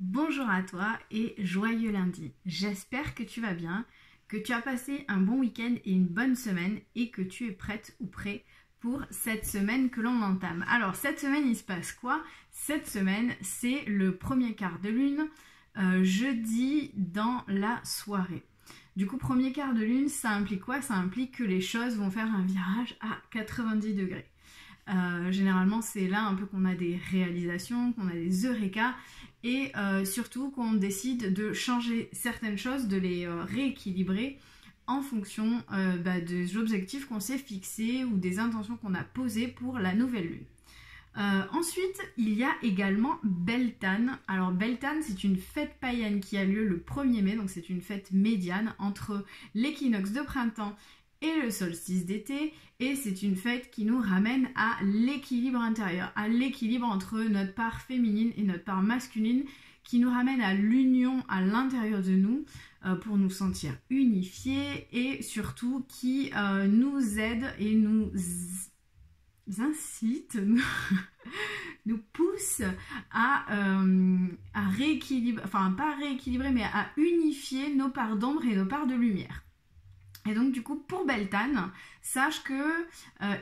Bonjour à toi et joyeux lundi. J'espère que tu vas bien, que tu as passé un bon week-end et une bonne semaine et que tu es prête ou prêt pour cette semaine que l'on entame. Alors cette semaine il se passe quoi? Cette semaine c'est le premier quart de lune, jeudi dans la soirée. Du coup premier quart de lune ça implique quoi? Ça implique que les choses vont faire un virage à 90 degrés. Généralement c'est là un peu qu'on a des réalisations, qu'on a des eureka et surtout qu'on décide de changer certaines choses, de les rééquilibrer en fonction des objectifs qu'on s'est fixés ou des intentions qu'on a posées pour la nouvelle lune. Ensuite, il y a également Beltane. Alors Beltane, c'est une fête païenne qui a lieu le 1er mai, donc c'est une fête médiane entre l'équinoxe de printemps et le solstice d'été, et c'est une fête qui nous ramène à l'équilibre intérieur, à l'équilibre entre notre part féminine et notre part masculine, qui nous ramène à l'union à l'intérieur de nous pour nous sentir unifiés et surtout qui nous aide et nous incite, nous pousse à rééquilibrer, enfin pas rééquilibrer, mais à unifier nos parts d'ombre et nos parts de lumière. Et donc du coup pour Beltane, sache que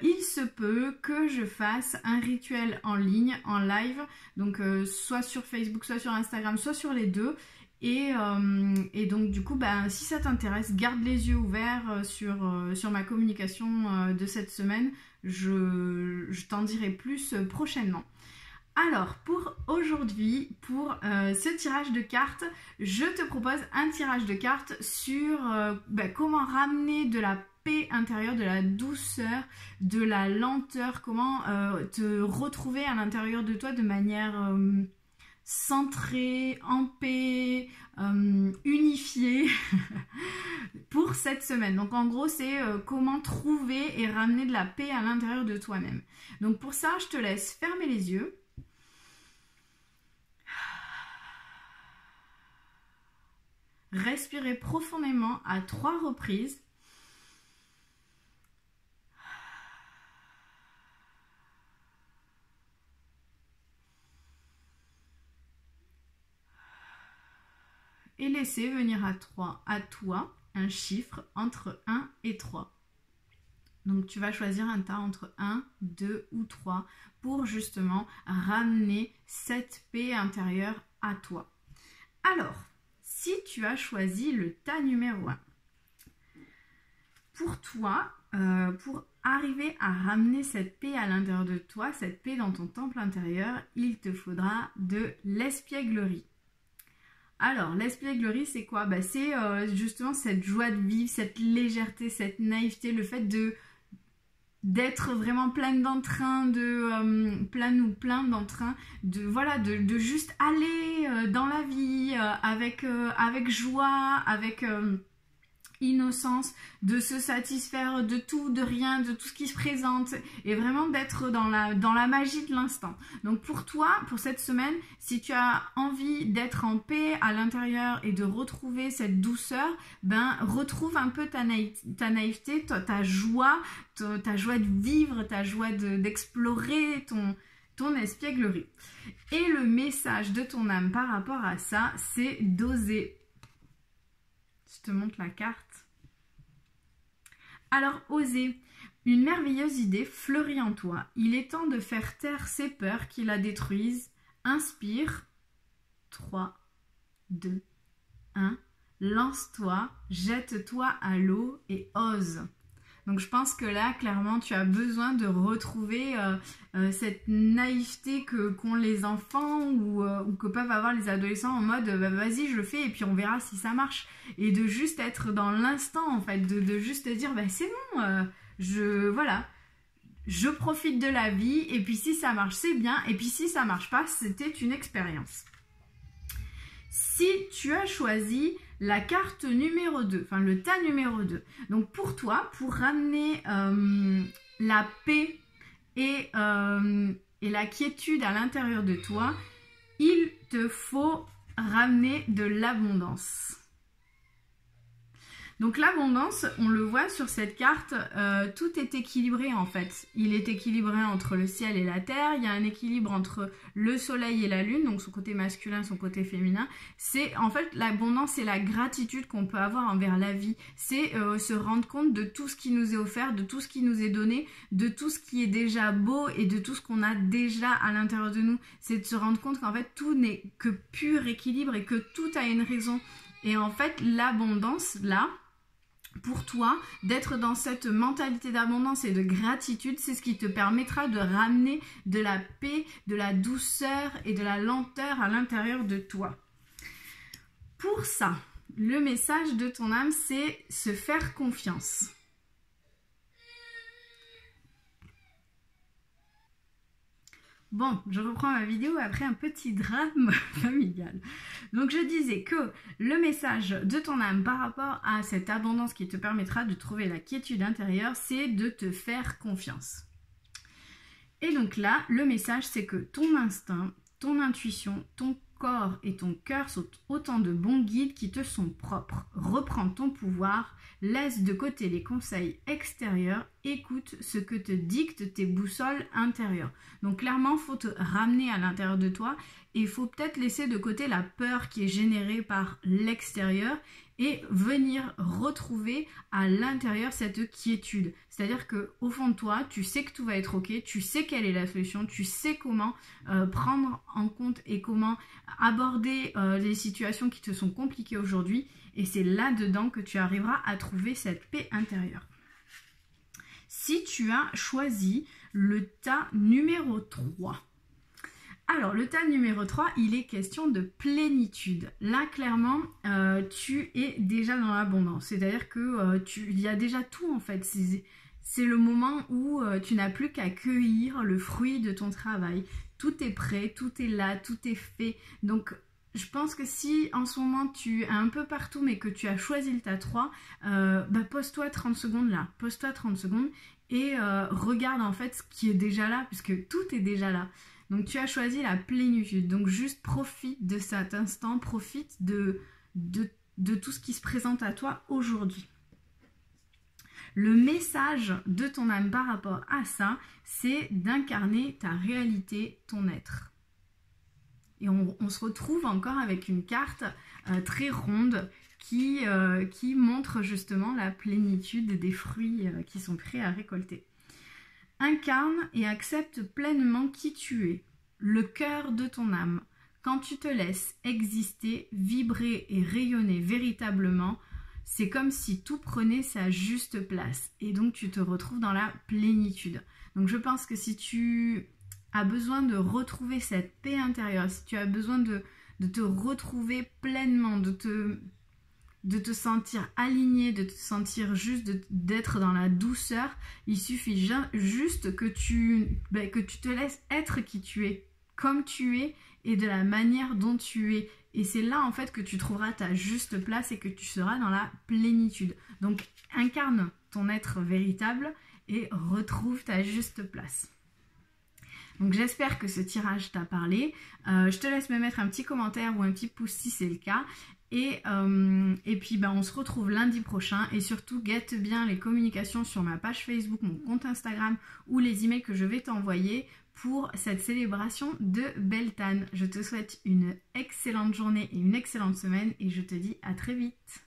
il se peut que je fasse un rituel en ligne, en live, donc soit sur Facebook, soit sur Instagram, soit sur les deux. Et donc du coup, si ça t'intéresse, garde les yeux ouverts sur ma communication de cette semaine. Je t'en dirai plus prochainement. Alors, pour aujourd'hui, pour ce tirage de cartes, je te propose un tirage de cartes sur comment ramener de la paix intérieure, de la douceur, de la lenteur, comment te retrouver à l'intérieur de toi de manière centrée, en paix, unifiée pour cette semaine. Donc en gros, c'est comment trouver et ramener de la paix à l'intérieur de toi-même. Donc pour ça, je te laisse fermer les yeux. Respirez profondément à 3 reprises. Et laissez venir à toi un chiffre entre 1 et 3. Donc tu vas choisir un tas entre 1, 2 ou 3 pour justement ramener cette paix intérieure à toi. Alors, si tu as choisi le tas numéro 1, pour toi, pour arriver à ramener cette paix à l'intérieur de toi, cette paix dans ton temple intérieur, il te faudra de l'espièglerie. Alors, l'espièglerie, c'est quoi? C'est justement cette joie de vivre, cette légèreté, cette naïveté, le fait d'être vraiment pleine d'entrain, plein d'entrain, de juste aller dans la vie avec joie, avec innocence, de se satisfaire de tout, de rien, de tout ce qui se présente et vraiment d'être dans la magie de l'instant. Donc pour toi, pour cette semaine, si tu as envie d'être en paix à l'intérieur et de retrouver cette douceur, retrouve un peu ta naïveté, ta joie de vivre, ta joie d'explorer ton espièglerie. Et le message de ton âme par rapport à ça, c'est d'oser. Je te montre la carte. Alors, oser. Une merveilleuse idée fleurit en toi. Il est temps de faire taire ces peurs qui la détruisent. Inspire. 3, 2, 1. Lance-toi, jette-toi à l'eau et ose. Donc je pense que là, clairement, tu as besoin de retrouver cette naïveté qu'ont les enfants ou que peuvent avoir les adolescents en mode vas-y, je le fais et puis on verra si ça marche. Et de juste être dans l'instant, en fait, de juste te dire c'est bon, je profite de la vie et puis si ça marche, c'est bien. Et puis si ça marche pas, c'était une expérience. Si tu as choisi la carte numéro 2, enfin le tas numéro 2, donc pour toi, pour ramener la paix et la quiétude à l'intérieur de toi, il te faut ramener de l'abondance. Donc l'abondance, on le voit sur cette carte, tout est équilibré en fait. Il est équilibré entre le ciel et la terre, il y a un équilibre entre le soleil et la lune, donc son côté masculin, son côté féminin. C'est en fait l'abondance, c'est la gratitude qu'on peut avoir envers la vie. C'est se rendre compte de tout ce qui nous est offert, de tout ce qui nous est donné, de tout ce qui est déjà beau et de tout ce qu'on a déjà à l'intérieur de nous. C'est de se rendre compte qu'en fait tout n'est que pur équilibre et que tout a une raison. Et en fait l'abondance là, pour toi, d'être dans cette mentalité d'abondance et de gratitude, c'est ce qui te permettra de ramener de la paix, de la douceur et de la lenteur à l'intérieur de toi. Pour ça, le message de ton âme, c'est se faire confiance. Bon, je reprends ma vidéo après un petit drame familial. Donc je disais que le message de ton âme par rapport à cette abondance qui te permettra de trouver la quiétude intérieure, c'est de te faire confiance. Et donc là, le message, c'est que ton instinct, ton intuition, ton corps et ton cœur sont autant de bons guides qui te sont propres. Reprends ton pouvoir, laisse de côté les conseils extérieurs, écoute ce que te dictent tes boussoles intérieures. Donc clairement, il faut te ramener à l'intérieur de toi et il faut peut-être laisser de côté la peur qui est générée par l'extérieur et venir retrouver à l'intérieur cette quiétude. C'est-à-dire qu'au fond de toi, tu sais que tout va être ok, tu sais quelle est la solution, tu sais comment prendre en compte et comment aborder les situations qui te sont compliquées aujourd'hui. Et c'est là-dedans que tu arriveras à trouver cette paix intérieure. Si tu as choisi le tas numéro 3, alors, le tas numéro 3, il est question de plénitude. Là, clairement, tu es déjà dans l'abondance. C'est-à-dire que il y a déjà tout, en fait. C'est le moment où tu n'as plus qu'à cueillir le fruit de ton travail. Tout est prêt, tout est là, tout est fait. Donc, je pense que si en ce moment tu es un peu partout mais que tu as choisi le tas 3, pose-toi 30 secondes là. Pose-toi 30 secondes et regarde en fait ce qui est déjà là, puisque tout est déjà là. Donc tu as choisi la plénitude, donc juste profite de cet instant, profite de tout ce qui se présente à toi aujourd'hui. Le message de ton âme par rapport à ça, c'est d'incarner ta réalité, ton être. Et on se retrouve encore avec une carte très ronde qui montre justement la plénitude des fruits qui sont prêts à récolter. Incarne et accepte pleinement qui tu es, le cœur de ton âme. Quand tu te laisses exister, vibrer et rayonner véritablement, c'est comme si tout prenait sa juste place. Et donc tu te retrouves dans la plénitude. Donc je pense que si tu as besoin de retrouver cette paix intérieure, si tu as besoin de te retrouver pleinement, de te sentir aligné, de te sentir juste, d'être dans la douceur, il suffit juste que tu te laisses être qui tu es, comme tu es et de la manière dont tu es. Et c'est là en fait que tu trouveras ta juste place et que tu seras dans la plénitude. Donc incarne ton être véritable et retrouve ta juste place. Donc j'espère que ce tirage t'a parlé. Je te laisse me mettre un petit commentaire ou un petit pouce si c'est le cas. Et puis on se retrouve lundi prochain. Et surtout guette bien les communications sur ma page Facebook, mon compte Instagram ou les emails que je vais t'envoyer pour cette célébration de Beltane. Je te souhaite une excellente journée et une excellente semaine et je te dis à très vite.